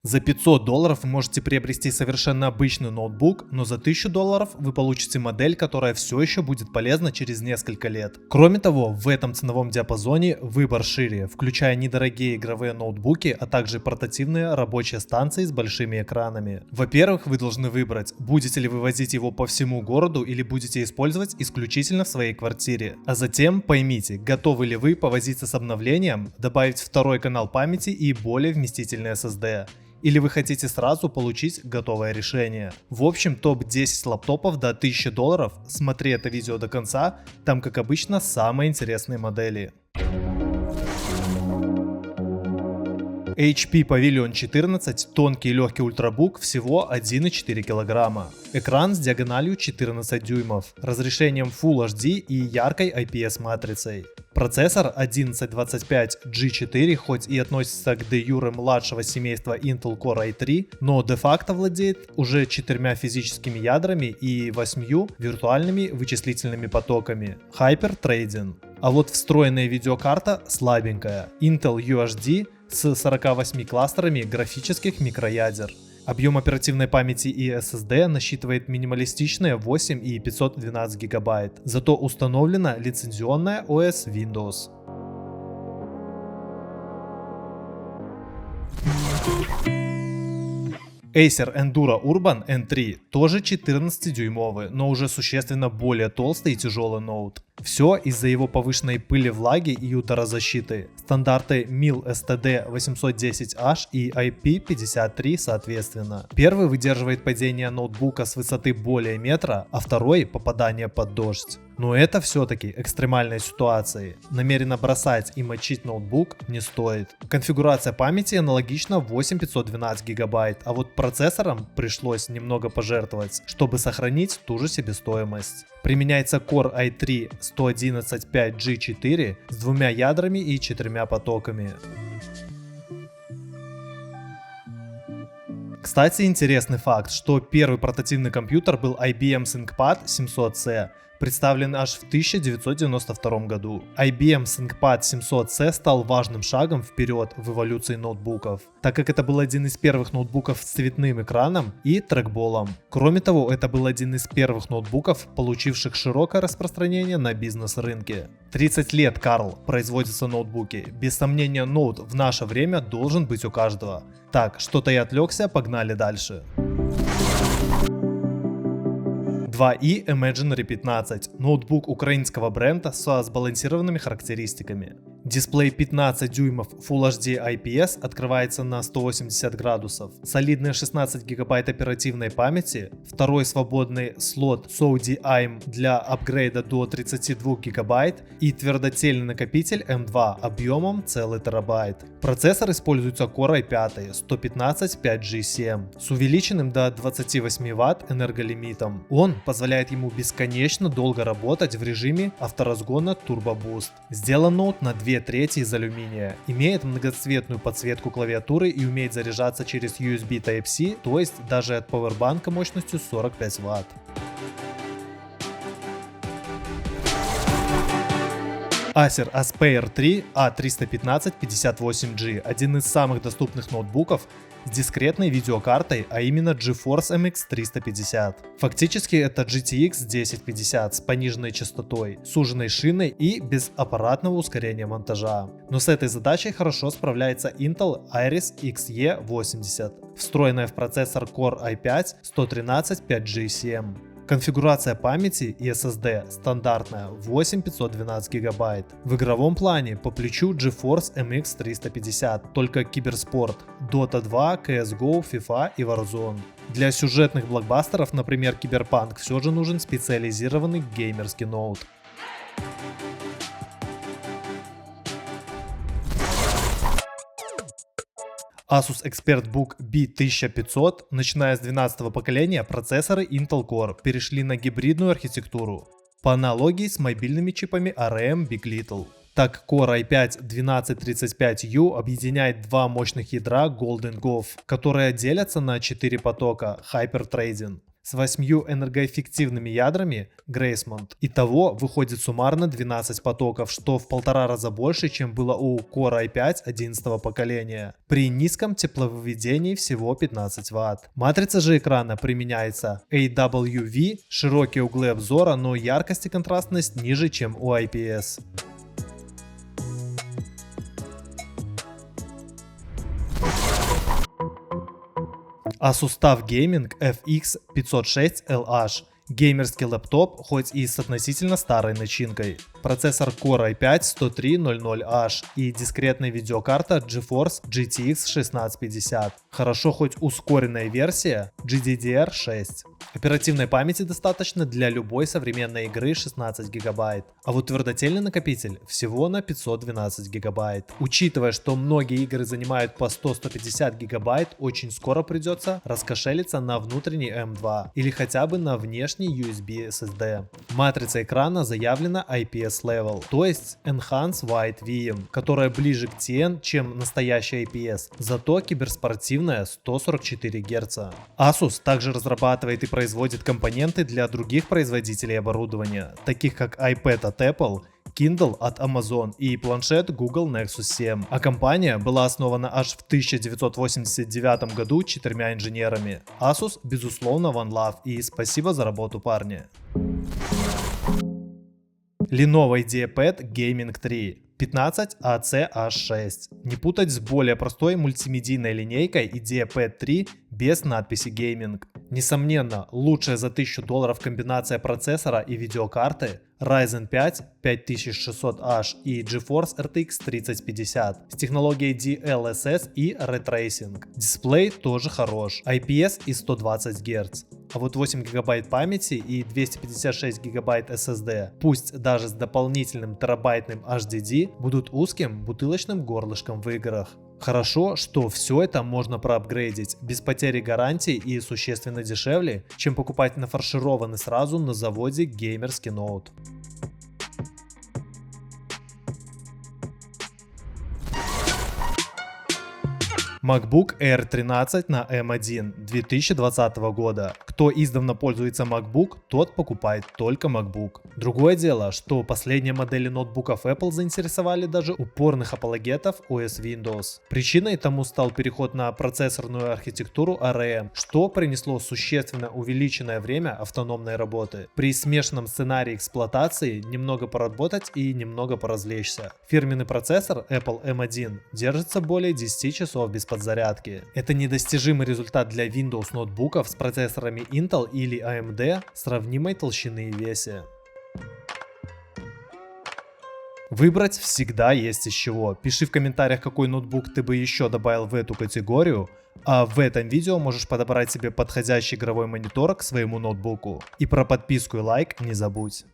За $500 вы можете приобрести совершенно обычный ноутбук, но за $1000 вы получите модель, которая все еще будет полезна через несколько лет. Кроме того, в этом ценовом диапазоне выбор шире, включая недорогие игровые ноутбуки, а также портативные рабочие станции с большими экранами. Во-первых, вы должны выбрать, будете ли вы возить его по всему городу или будете использовать исключительно в своей квартире. А затем поймите, готовы ли вы повозиться с обновлением, добавить второй канал памяти и более вместительный SSD. Или вы хотите сразу получить готовое решение. В общем, топ-10 лаптопов до $1000. Смотри это видео до конца, там как обычно самые интересные модели. HP Pavilion 14, тонкий и легкий ультрабук, всего 1,4 кг. Экран с диагональю 14 дюймов, разрешением Full HD и яркой IPS матрицей. Процессор 1125G4 хоть и относится к де-юре младшего семейства Intel Core i3, но де-факто владеет уже 4 физическими ядрами и 8 виртуальными вычислительными потоками. Hyper-Threading. А вот встроенная видеокарта слабенькая. Intel UHD с 48 кластерами графических микроядер. Объем оперативной памяти и SSD насчитывает минималистичные 8 и 512 ГБ, зато установлена лицензионная OS Windows. Acer Enduro Urban N3 тоже 14-дюймовый, но уже существенно более толстый и тяжелый ноут. Все из-за его повышенной пыли, влаги и ударозащиты. Стандарты MIL STD 810H и IP53 соответственно. Первый выдерживает падение ноутбука с высоты более метра, а второй попадание под дождь. Но это все-таки экстремальные ситуации. Намеренно бросать и мочить ноутбук не стоит. Конфигурация памяти аналогична 8512 ГБ, а вот процессором пришлось немного пожертвовать, чтобы сохранить ту же себестоимость. Применяется Core i3 115.5G4 с 2 ядрами и 4 потоками. Кстати, интересный факт, что первый портативный компьютер был IBM ThinkPad 700C, представлен аж в 1992 году. IBM ThinkPad 700C стал важным шагом вперед в эволюции ноутбуков, так как это был один из первых ноутбуков с цветным экраном и трекболом. Кроме того, это был один из первых ноутбуков, получивших широкое распространение на бизнес-рынке. 30 лет, Карл, производятся ноутбуки. Без сомнения, ноут в наше время должен быть у каждого. Так, что-то я отвлекся, погнали дальше. 2i Imaginary 15, ноутбук украинского бренда со сбалансированными характеристиками. Дисплей 15 дюймов Full HD IPS открывается на 180 градусов, солидные 16 гигабайт оперативной памяти, второй свободный слот SODI AIM для апгрейда до 32 гигабайт и твердотельный накопитель M2 объемом целый терабайт. Процессор используется Core i5 115 5G7 с увеличенным до 28 Вт энерголимитом. Он позволяет ему бесконечно долго работать в режиме авторазгона Turbo Boost. Сделан ноут на 2/3 из алюминия, имеет многоцветную подсветку клавиатуры и умеет заряжаться через USB Type-C, то есть даже от пауэрбанка мощностью 45 Вт. Acer Aspire 3 A315-58G – один из самых доступных ноутбуков с дискретной видеокартой, а именно GeForce MX 350. Фактически это GTX 1050 с пониженной частотой, суженной шиной и без аппаратного ускорения монтажа. Но с этой задачей хорошо справляется Intel Iris Xe80, встроенная в процессор Core i5 113 5G7. Конфигурация памяти и SSD стандартная 8512 ГБ. В игровом плане по плечу GeForce MX 350, только киберспорт, Dota 2, CSGO, FIFA и Warzone. Для сюжетных блокбастеров, например Cyberpunk, все же нужен специализированный геймерский ноут. Asus ExpertBook B1500, начиная с 12-го поколения, процессоры Intel Core перешли на гибридную архитектуру, по аналогии с мобильными чипами ARM Big Little. Так, Core i5 1235U объединяет два мощных ядра Golden Gopher, которые делятся на 4 потока Hyper-Threading. с 8 энергоэффективными ядрами Graceland. Итого выходит суммарно 12 потоков, что в 1,5 раза больше, чем было у Core i5 11 поколения. При низком тепловыведении всего 15 Вт. Матрица же экрана применяется AWV, широкие углы обзора, но яркость и контрастность ниже, чем у IPS. Asus TUF Gaming FX 506LH. Геймерский лэптоп, хоть и с относительно старой начинкой. Процессор Core i5 10300H и дискретная видеокарта GeForce GTX 1650. Хорошо хоть ускоренная версия GDDR6. Оперативной памяти достаточно для любой современной игры 16 ГБ, а вот твердотельный накопитель всего на 512 ГБ. Учитывая, что многие игры занимают по 100-150 ГБ, очень скоро придется раскошелиться на внутренний M2 или хотя бы на внешний USB SSD. Матрица экрана заявлена IPS Level, то есть Enhanced White VM, которая ближе к TN, чем настоящая IPS, зато киберспортивная 144 Гц. Asus также разрабатывает и производит компоненты для других производителей оборудования, таких как iPad от Apple, Kindle от Amazon и планшет Google Nexus 7. А компания была основана аж в 1989 году 4 инженерами. Asus безусловно one love и спасибо за работу, парни. Lenovo IdeaPad Gaming 3 15AC-H6. Не путать с более простой мультимедийной линейкой IdeaPad 3 без надписи Gaming. Несомненно, лучшая за $1000 комбинация процессора и видеокарты Ryzen 5 5600H и GeForce RTX 3050 с технологией DLSS и Ray Tracing. Дисплей тоже хорош, IPS и 120 Гц. А вот 8 ГБ памяти и 256 ГБ SSD, пусть даже с дополнительным терабайтным HDD, будут узким бутылочным горлышком в играх. Хорошо, что все это можно проапгрейдить без потери гарантии и существенно дешевле, чем покупать нафаршированный сразу на заводе геймерский ноут. MacBook Air 13 на M1 2020 года. Кто издавна пользуется MacBook, тот покупает только MacBook. Другое дело, что последние модели ноутбуков Apple заинтересовали даже упорных апологетов OS Windows. Причиной тому стал переход на процессорную архитектуру ARM, что принесло существенно увеличенное время автономной работы. При смешанном сценарии эксплуатации немного поработать и немного поразвлечься. Фирменный процессор Apple M1 держится более 10 часов без подзарядки. Это недостижимый результат для Windows ноутбуков с процессорами Intel или AMD сравнимой толщины и весе. Выбрать всегда есть из чего. Пиши в комментариях, какой ноутбук ты бы еще добавил в эту категорию, а в этом видео можешь подобрать себе подходящий игровой монитор к своему ноутбуку. И про подписку и лайк не забудь.